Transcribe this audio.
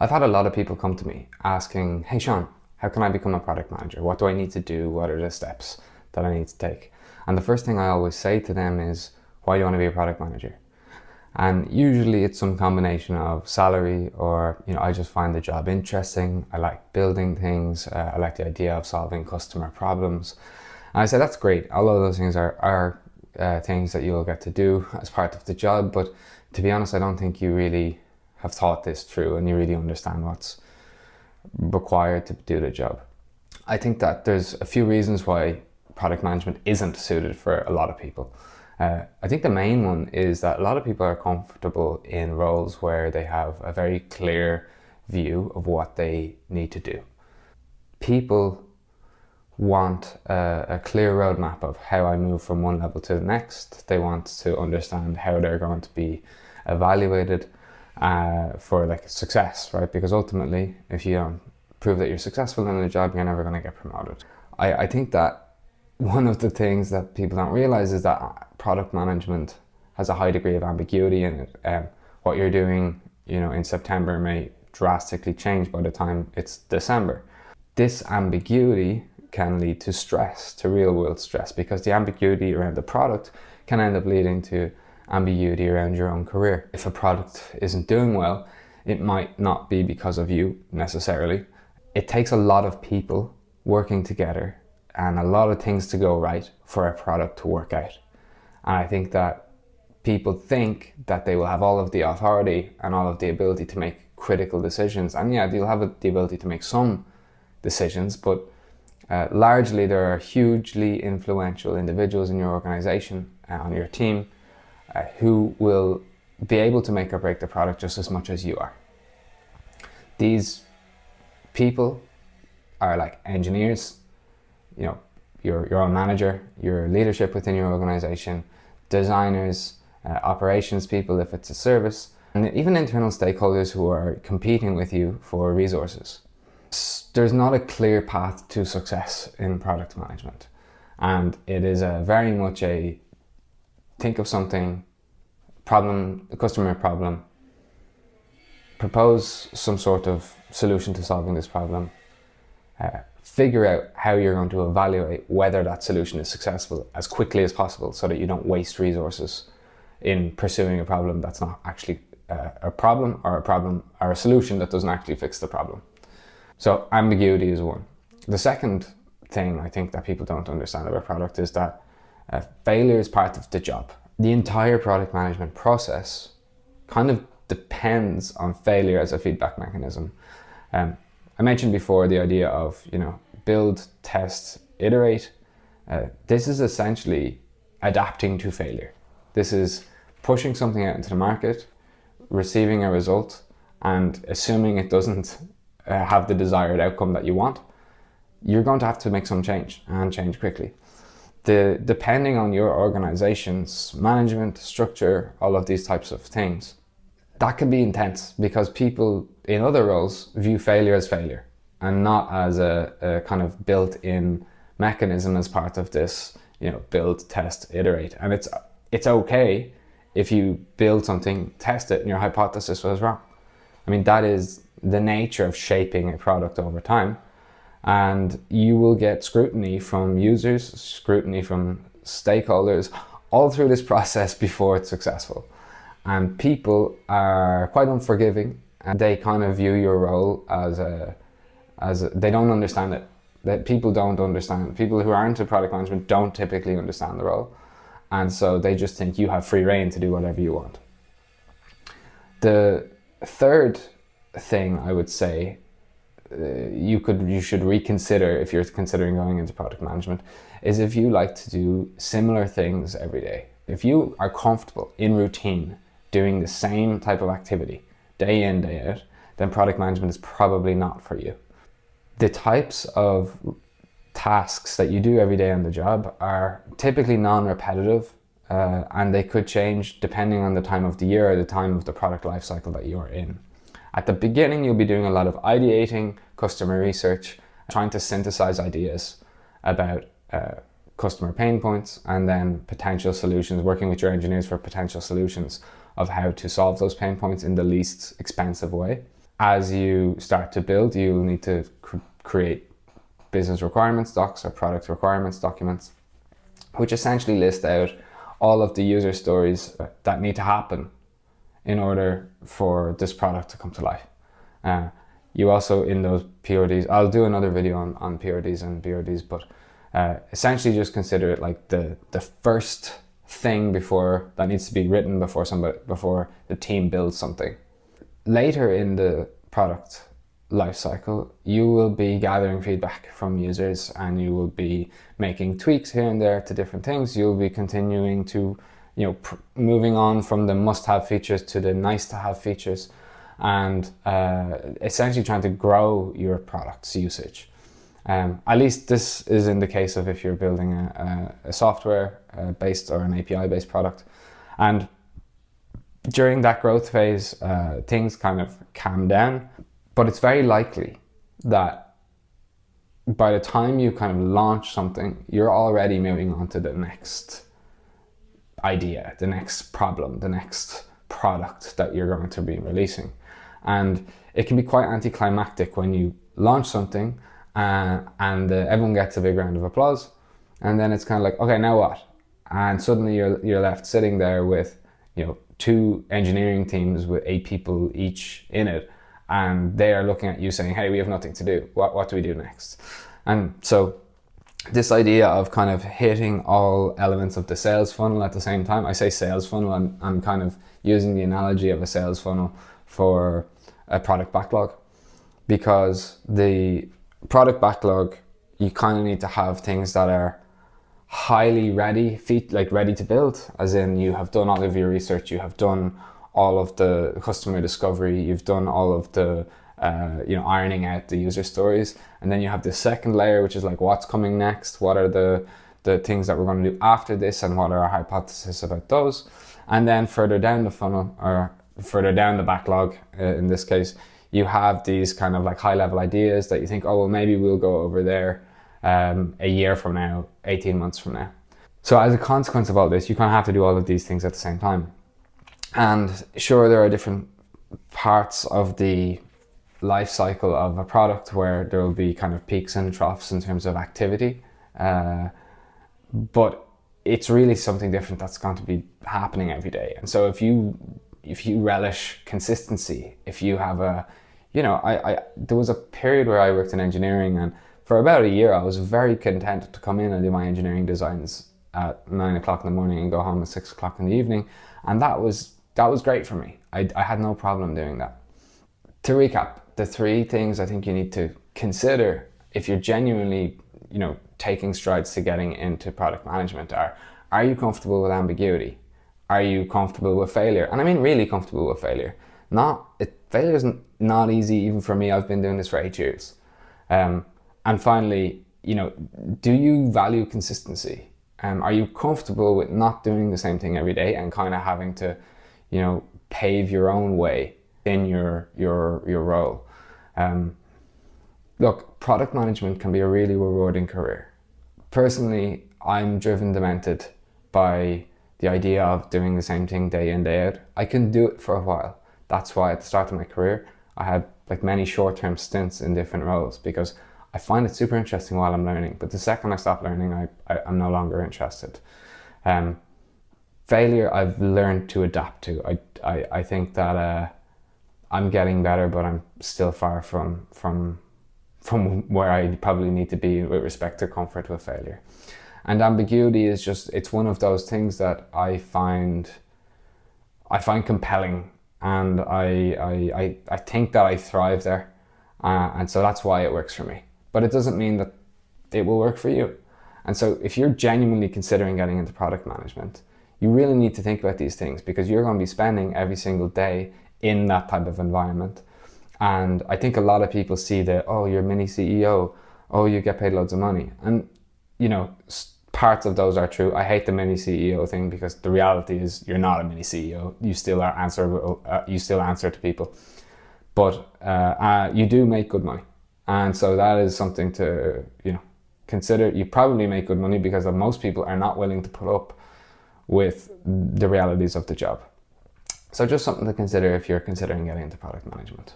I've had a lot of people come to me asking, hey Sean, how can I become a product manager? What do I need to do? What are the steps that I need to take? And the first thing I always say to them is, why do you want to be a product manager? And usually it's some combination of salary or, I just find the job interesting. I like building things. I like the idea of solving customer problems. And I say, that's great. All of those things are things that you'll get to do as part of the job. But to be honest, I don't think you really have thought this through and you really understand what's required to do the job. I think that there's a few reasons why product management isn't suited for a lot of people. I think the main one is that a lot of people are comfortable in roles where they have a very clear view of what they need to do. People want a clear roadmap of how I move from one level to the next. They want to understand how they're going to be evaluated for like success, right? Because ultimately, if you don't prove that you're successful in a job, you're never going to get promoted. I think that one of the things that people don't realize is that product management has a high degree of ambiguity in it. What you're doing, in September may drastically change by the time it's December. This ambiguity can lead to stress, to real world stress, because the ambiguity around the product can end up leading to ambiguity around your own career. If a product isn't doing well, it might not be because of you necessarily. It takes a lot of people working together and a lot of things to go right for a product to work out. And I think that people think that they will have all of the authority and all of the ability to make critical decisions. And yeah, they'll have the ability to make some decisions, but largely there are hugely influential individuals in your organization, on your team, who will be able to make or break the product just as much as you are. These people are like engineers, your own manager, your leadership within your organization, designers, operations people if it's a service, and even internal stakeholders who are competing with you for resources. There's not a clear path to success in product management, and it is very much a think of something, problem, a customer problem, propose some sort of solution to solving this problem, figure out how you're going to evaluate whether that solution is successful as quickly as possible so that you don't waste resources in pursuing a problem that's not actually a problem or a solution that doesn't actually fix the problem. So ambiguity is one. The second thing I think that people don't understand about product is that failure is part of the job. The entire product management process kind of depends on failure as a feedback mechanism. I mentioned before the idea of, build, test, iterate. This is essentially adapting to failure. This is pushing something out into the market, receiving a result, and assuming it doesn't have the desired outcome that you want. You're going to have to make some change, and change quickly. Depending on your organization's management, structure, all of these types of things, that can be intense because people in other roles view failure as failure and not as a kind of built-in mechanism as part of this, build, test, iterate. And it's okay if you build something, test it, and your hypothesis was wrong. I mean, that is the nature of shaping a product over time. And you will get scrutiny from users, scrutiny from stakeholders, all through this process before it's successful. And people are quite unforgiving, and they kind of view your role as they don't understand it. That people don't understand. People who aren't in product management don't typically understand the role. And so they just think you have free reign to do whatever you want. The third thing I would say you should reconsider if you're considering going into product management is if you like to do similar things every day. If you are comfortable in routine doing the same type of activity day in, day out, then product management is probably not for you. The types of tasks that you do every day on the job are typically non-repetitive, and they could change depending on the time of the year or the time of the product lifecycle that you're in. At the beginning, you'll be doing a lot of ideating, customer research, trying to synthesize ideas about customer pain points and then potential solutions, working with your engineers for potential solutions of how to solve those pain points in the least expensive way. as you start to build, you'll need to create business requirements docs or product requirements documents, which essentially list out all of the user stories that need to happen in order for this product to come to life. You also, in those PRDs, I'll do another video on PRDs and BRDs, but essentially just consider it like the first thing before that needs to be written before the team builds something. Later in the product lifecycle, you will be gathering feedback from users, and you will be making tweaks here and there to different things. You'll be continuing to, moving on from the must-have features to the nice-to-have features, and essentially trying to grow your product's usage. At least this is in the case of if you're building a software-based or an API-based product. And during that growth phase, things kind of calm down, but it's very likely that by the time you kind of launch something, you're already moving on to the next idea, the next problem, the next product that you're going to be releasing. And it can be quite anticlimactic when you launch something and everyone gets a big round of applause, and then it's kind of like, okay, now what? And suddenly you're left sitting there with 2 engineering teams with 8 people each in it, and they are looking at you saying, hey, we have nothing to do. What do we do next? And so this idea of kind of hitting all elements of the sales funnel at the same time, I say sales funnel, I'm kind of using the analogy of a sales funnel for a product backlog, because the product backlog, you kind of need to have things that are highly ready, ready to build, as in you have done all of your research, you have done all of the customer discovery, you've done all of the ironing out the user stories, and then you have the second layer, which is like what's coming next, what are the things that we're going to do after this, and what are our hypotheses about those. And then further down the funnel, or further down the backlog, in this case, you have these kind of like high level ideas that you think, oh, well, maybe we'll go over there a year from now, 18 months from now. So as a consequence of all this, you kind of have to do all of these things at the same time. And sure, there are different parts of the life cycle of a product where there will be kind of peaks and troughs in terms of activity. But it's really something different that's going to be happening every day. And so if you relish consistency, if you have there was a period where I worked in engineering, and for about a year I was very content to come in and do my engineering designs at 9 o'clock in the morning and go home at 6 o'clock in the evening. And that was great for me. I had no problem doing that. To recap, the 3 things I think you need to consider if you're genuinely, taking strides to getting into product management are you comfortable with ambiguity? Are you comfortable with failure? And I mean really comfortable with failure. Failure is not easy even for me. I've been doing this for 8 years. And finally, do you value consistency? Are you comfortable with not doing the same thing every day and kind of having to, pave your own way in your role? Look, product management can be a really rewarding career. Personally, I'm driven, demented by the idea of doing the same thing day in, day out. I can do it for a while. That's why at the start of my career, I had many short-term stints in different roles, because I find it super interesting while I'm learning. But the second I stop learning, I'm no longer interested. Failure, I've learned to adapt to. I think that I'm getting better, but I'm still far from where I probably need to be with respect to comfort with failure. And ambiguity is it's one of those things that I find compelling, and I think that I thrive there, and so that's why it works for me. But it doesn't mean that it will work for you. And so if you're genuinely considering getting into product management, you really need to think about these things, because you're going to be spending every single day in that type of environment. And I think a lot of people see that, oh, you're a mini CEO, oh, you get paid loads of money. And, parts of those are true. I hate the mini CEO thing, because the reality is you're not a mini CEO. You still are answerable. You still answer to people. But you do make good money. And so that is something to, consider. You probably make good money because most people are not willing to put up with the realities of the job. So just something to consider if you're considering getting into product management.